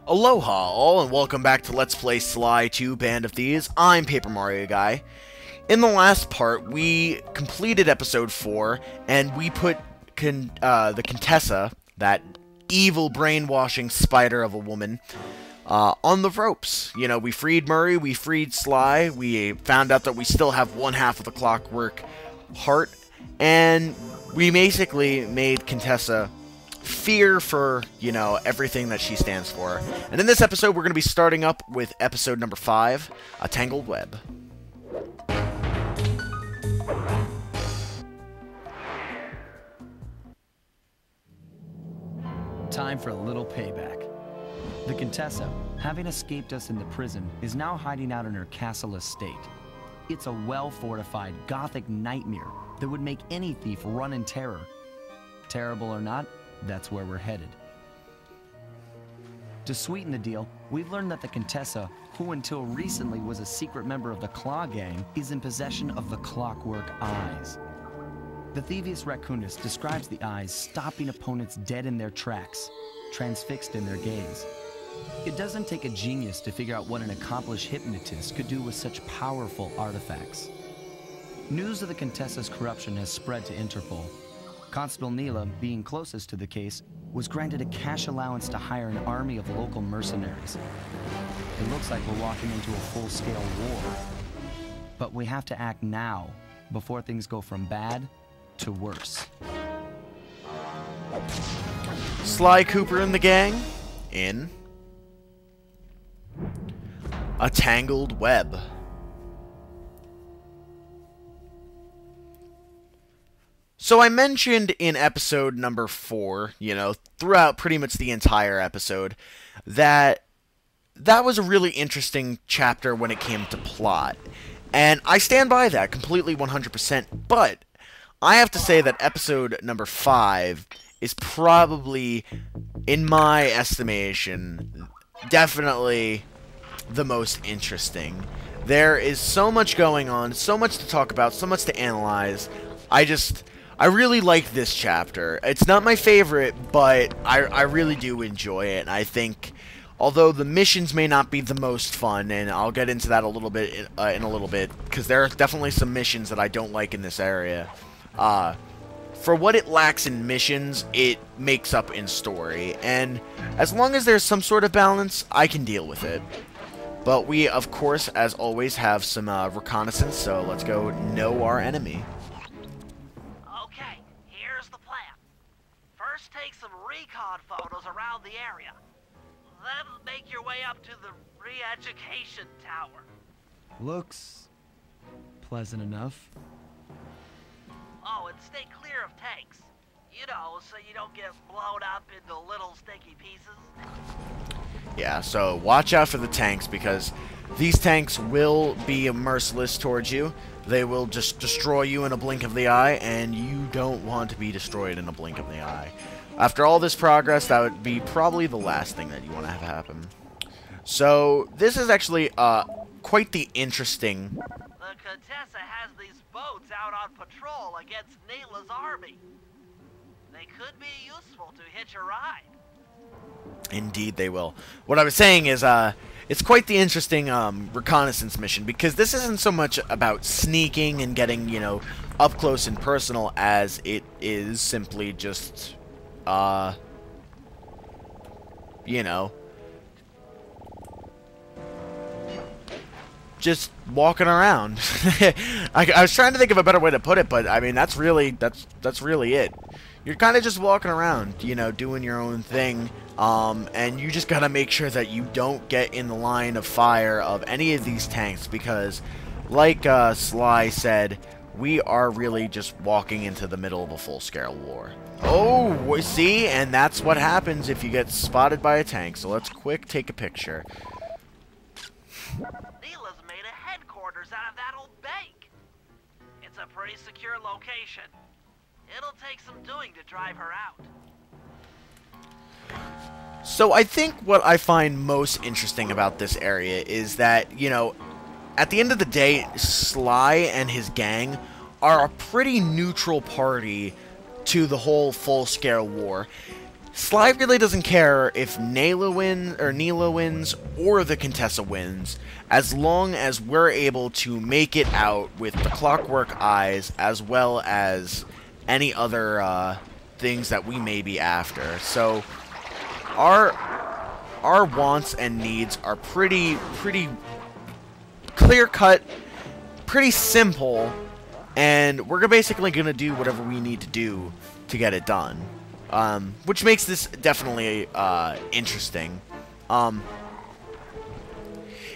Aloha all, and welcome back to Let's Play Sly 2 Band of Thieves. I'm Paper Mario Guy. In the last part, we completed episode 4, and we put the Contessa, that evil brainwashing spider of a woman, on the ropes. You know, we freed Murray, we freed Sly, we found out that we still have one half of the Clockwork Heart, and we basically made Contessa fear for, you know, everything that she stands for. And in this episode, we're going to be starting up with episode number 5, A Tangled Web. Time for a little payback. The Contessa, having escaped us in the prison, is now hiding out in her castle estate. It's a well-fortified Gothic nightmare that would make any thief run in terror. Terrible or not, that's where we're headed. To sweeten the deal, we've learned that the Contessa, who until recently was a secret member of the Claw Gang, is in possession of the Clockwork Eyes. The Thievius Raccoonus describes the eyes stopping opponents dead in their tracks, transfixed in their gaze. It doesn't take a genius to figure out what an accomplished hypnotist could do with such powerful artifacts. News of the Contessa's corruption has spread to Interpol. Constable Neyla, being closest to the case, was granted a cash allowance to hire an army of local mercenaries. It looks like we're walking into a full-scale war. But we have to act now, before things go from bad to worse. Sly Cooper and the gang in A Tangled Web. So I mentioned in episode number 4, you know, throughout pretty much the entire episode, that was a really interesting chapter when it came to plot. And I stand by that completely 100%, but I have to say that episode number 5 is probably, in my estimation, definitely the most interesting. There is so much going on, so much to talk about, so much to analyze. I really like this chapter. It's not my favorite, but I really do enjoy it. And I think, although the missions may not be the most fun, and I'll get into that a little bit in a little bit, because there are definitely some missions that I don't like in this area. For what it lacks in missions, it makes up in story. And as long as there's some sort of balance, I can deal with it. But we, of course, as always, have some reconnaissance, so let's go know our enemy. Take some recon photos around the area. Then make your way up to the re-education tower. Looks pleasant enough. Oh, and stay clear of tanks. You know, so you don't get blown up into little sticky pieces. Yeah, so watch out for the tanks, because these tanks will be merciless towards you. They will just destroy you in a blink of the eye, and you don't want to be destroyed in a blink of the eye. After all this progress, that would be probably the last thing that you want to have happen. So, this is actually quite the interesting... The Contessa has these boats out on patrol against Neyla's army. They could be useful to hitch a ride. Indeed they will. What I was saying is, it's quite the interesting reconnaissance mission, because this isn't so much about sneaking and getting, you know, up close and personal as it is simply just, you know, just walking around. I was trying to think of a better way to put it, but I mean, that's really it. You're kind of just walking around, you know, doing your own thing, and you just gotta make sure that you don't get in the line of fire of any of these tanks, because, like Sly said, we are really just walking into the middle of a full-scale war. Oh, see? And that's what happens if you get spotted by a tank, so let's quick take a picture. Neyla's made a headquarters out of that old bank. It's a pretty secure location. It'll take some doing to drive her out. So I think what I find most interesting about this area is that, you know, at the end of the day, Sly and his gang are a pretty neutral party to the whole full-scale war. Sly really doesn't care if Neyla wins or the Contessa wins, as long as we're able to make it out with the Clockwork Eyes, as well as any other things that we may be after. So our wants and needs are pretty clear-cut, pretty simple, and we're basically gonna do whatever we need to do to get it done. Which makes this definitely interesting.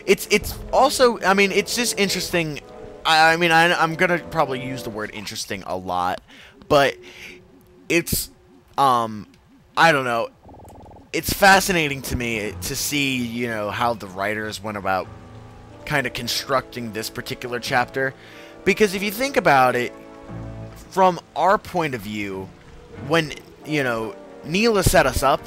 It's also, I mean, it's just interesting. I mean, I'm gonna probably use the word interesting a lot, but it's I don't know. It's fascinating to me to see, you know, how the writers went about kind of constructing this particular chapter, because if you think about it, from our point of view, when, you know, Neyla set us up,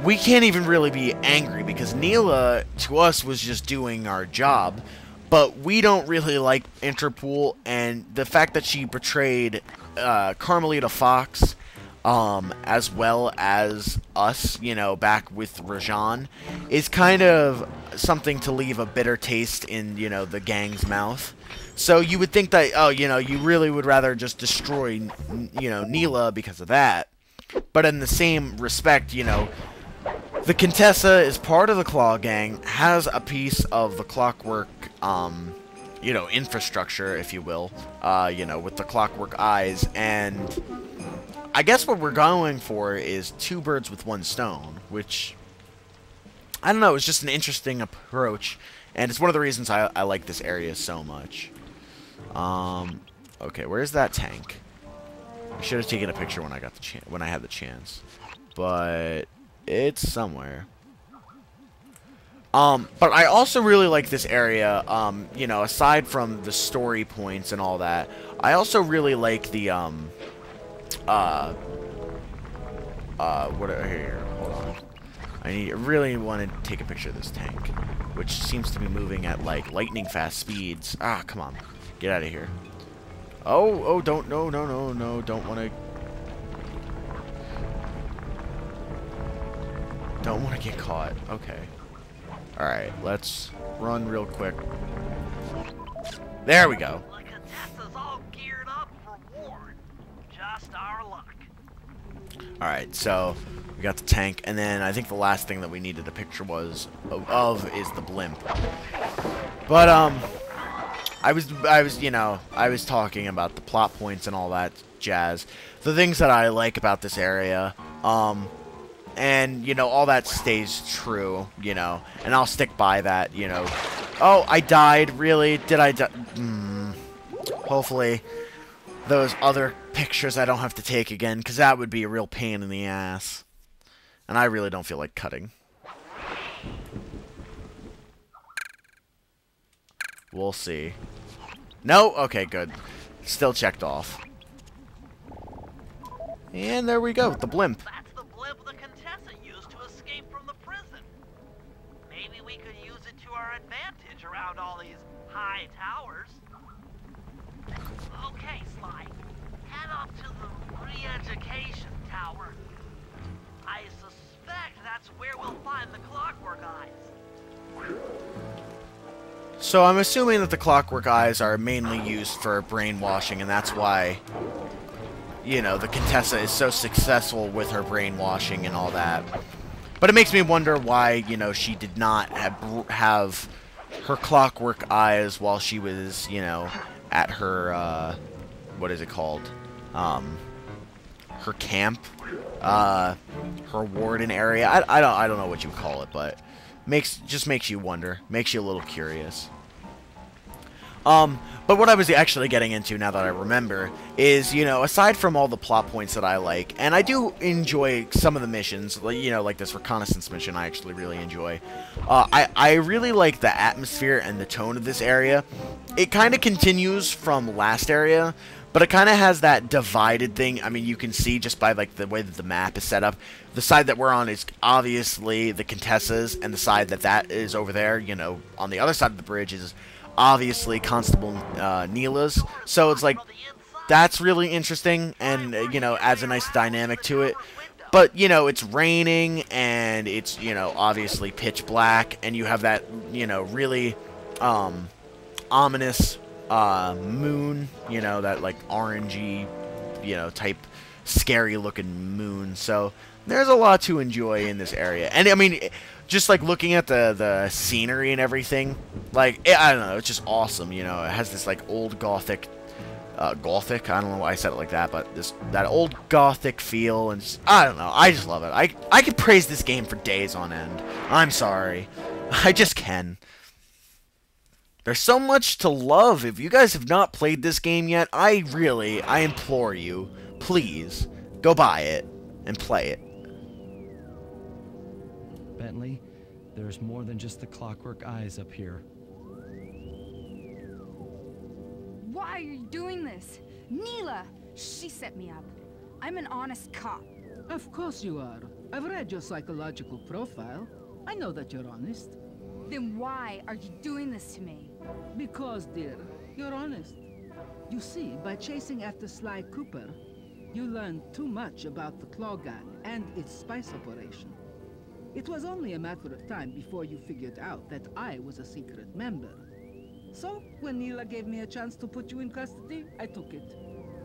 we can't even really be angry, because Neyla, to us, was just doing our job, but we don't really like Interpol, and the fact that she betrayed Carmelita Fox, as well as us, you know, back with Rajan, is kind of something to leave a bitter taste in, you know, the gang's mouth. So you would think that, oh, you know, you really would rather just destroy, you know, Neyla because of that. But in the same respect, you know, the Contessa is part of the Claw Gang, has a piece of the Clockwork, you know, infrastructure, if you will, you know, with the Clockwork Eyes, and I guess what we're going for is two birds with one stone, which, I don't know, it's just an interesting approach, and it's one of the reasons I like this area so much. Okay, where's that tank? I should have taken a picture when I got the when I had the chance, but it's somewhere. But I also really like this area. You know, aside from the story points and all that, I also really like the here, hold on. I really want to take a picture of this tank, which seems to be moving at like lightning fast speeds. Ah, come on, get out of here. Oh, don't, no, don't want to get caught. Okay. Alright, let's run real quick. There we go. The Contessa's all geared up for war. Just our luck. Alright, so we got the tank, and then I think the last thing that we needed a picture is the blimp. But I was talking about the plot points and all that jazz. The things that I like about this area, and, you know, all that stays true, you know, and I'll stick by that, you know. Oh, I died, really? Did I die? Hopefully, those other pictures I don't have to take again, because that would be a real pain in the ass. And I really don't feel like cutting. We'll see. No? Okay, good. Still checked off. And there we go, the blimp. That's the blimp the Contessa used to escape from the prison. Maybe we could use it to our advantage around all these high towers. Okay, Sly. Head up to the re-education tower. I suspect that's where we'll find the Clockwork Eyes. So I'm assuming that the Clockwork Eyes are mainly used for brainwashing, and that's why, you know, the Contessa is so successful with her brainwashing and all that. But it makes me wonder why, you know, she did not have her Clockwork Eyes while she was, you know, at her, what is it called? Her camp, her warden area. I don't know what you would call it, but just makes you wonder, makes you a little curious. But what I was actually getting into, now that I remember, is, you know, aside from all the plot points that I like, and I do enjoy some of the missions, you know, like this reconnaissance mission I actually really enjoy. I really like the atmosphere and the tone of this area. It kind of continues from last area, but it kind of has that divided thing. I mean, you can see just by, like, the way that the map is set up. The side that we're on is obviously the Contessa's, and the side that is over there, you know, on the other side of the bridge is obviously Constable Neyla's. So it's like, that's really interesting, and, you know, adds a nice dynamic to it. But, you know, it's raining, and it's, you know, obviously pitch black, and you have that, you know, really, ominous, moon, you know, that, like, orangey, you know, type scary-looking moon. So, there's a lot to enjoy in this area. And, I mean, just, like, looking at the scenery and everything, like, I don't know, it's just awesome, you know. It has this, like, old Gothic, Gothic? I don't know why I said it like that, but that old Gothic feel, and just, I don't know, I just love it. I could praise this game for days on end. I'm sorry. I just can. There's so much to love. If you guys have not played this game yet, I implore you, please, go buy it and play it. Bentley, there's more than just the clockwork eyes up here. Why are you doing this? Neyla! She set me up. I'm an honest cop. Of course you are. I've read your psychological profile. I know that you're honest. Then why are you doing this to me? Because, dear, you're honest. You see, by chasing after Sly Cooper, you learned too much about the Claw Gang and its spice operation. It was only a matter of time before you figured out that I was a secret member. So, when Neyla gave me a chance to put you in custody, I took it.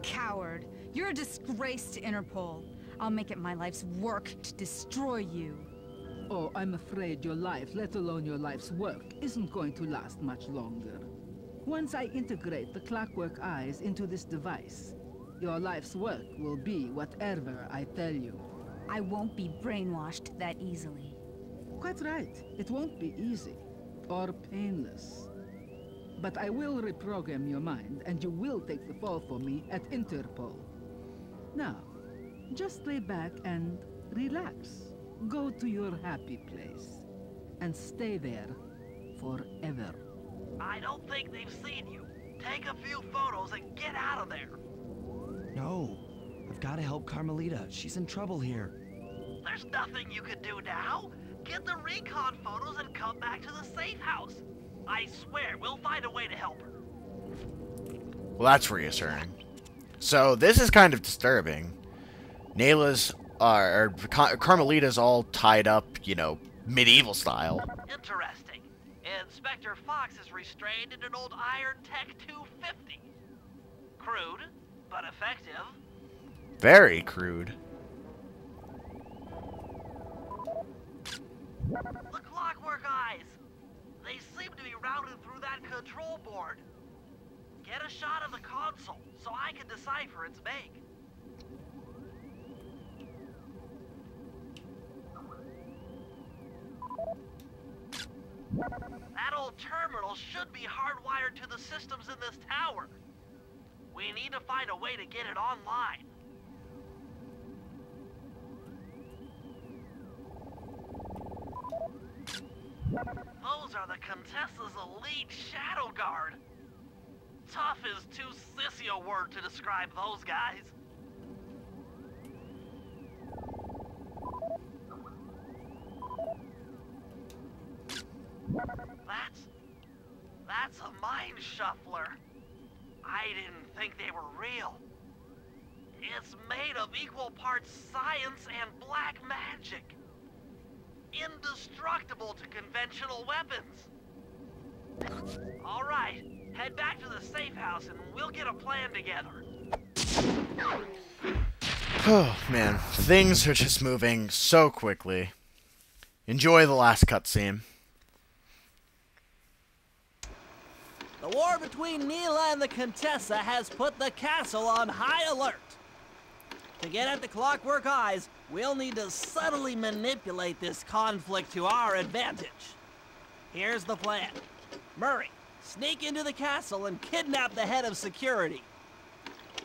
Coward. You're a disgrace to Interpol. I'll make it my life's work to destroy you. Oh, I'm afraid your life, let alone your life's work, isn't going to last much longer. Once I integrate the clockwork eyes into this device, your life's work will be whatever I tell you. I won't be brainwashed that easily. Quite right. It won't be easy. Or painless. But I will reprogram your mind, and you will take the fall for me at Interpol. Now, just lay back and relax. Go to your happy place. And stay there forever. I don't think they've seen you. Take a few photos and get out of there. No, I've got to help Carmelita. She's in trouble here. There's nothing you can do now. Get the recon photos and come back to the safe house. I swear, we'll find a way to help her. Well, that's reassuring. So, this is kind of disturbing. Neyla's, or Carmelita's all tied up, you know, medieval style. Interesting. Inspector Fox is restrained in an old Iron Tech 250. Crude, but effective. Very crude. The clockwork eyes. They seem to be routed through that control board. Get a shot of the console so I can decipher its make. That old terminal should be hardwired to the systems in this tower. We need to find a way to get it online. Those are the Contessa's elite shadow guard. Tough is too sissy a word to describe those guys. That's a mind shuffler. I didn't think they were real. It's made of equal parts science and black magic. Indestructible to conventional weapons. All right, head back to the safe house and we'll get a plan together. Oh, man. Things are just moving so quickly. Enjoy the last cutscene. The war between Neyla and the Contessa has put the castle on high alert. To get at the clockwork eyes, we'll need to subtly manipulate this conflict to our advantage. Here's the plan. Murray, sneak into the castle and kidnap the head of security.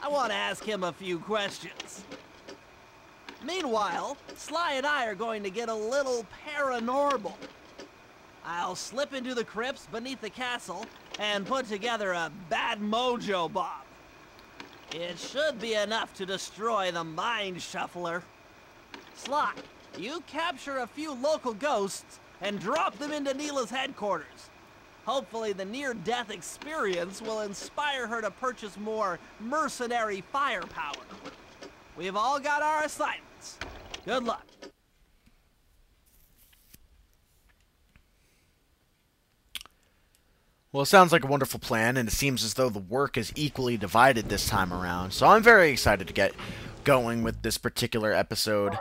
I want to ask him a few questions. Meanwhile, Sly and I are going to get a little paranormal. I'll slip into the crypts beneath the castle and put together a bad mojo bomb. It should be enough to destroy the mind shuffler. Sly, you capture a few local ghosts and drop them into Neyla's headquarters. Hopefully the near-death experience will inspire her to purchase more mercenary firepower. We've all got our assignments. Good luck. Well, it sounds like a wonderful plan, and it seems as though the work is equally divided this time around. So I'm very excited to get going with this particular episode.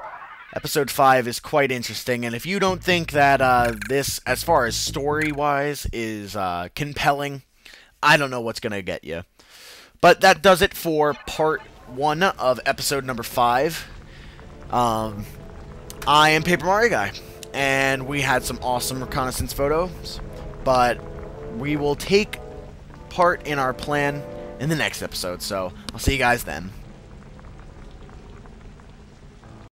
Episode 5 is quite interesting, and if you don't think that this, as far as story-wise, is compelling, I don't know what's going to get you. But that does it for part 1 of episode number 5. I am Paper Mario Guy, and we had some awesome reconnaissance photos, but we will take part in our plan in the next episode, so I'll see you guys then.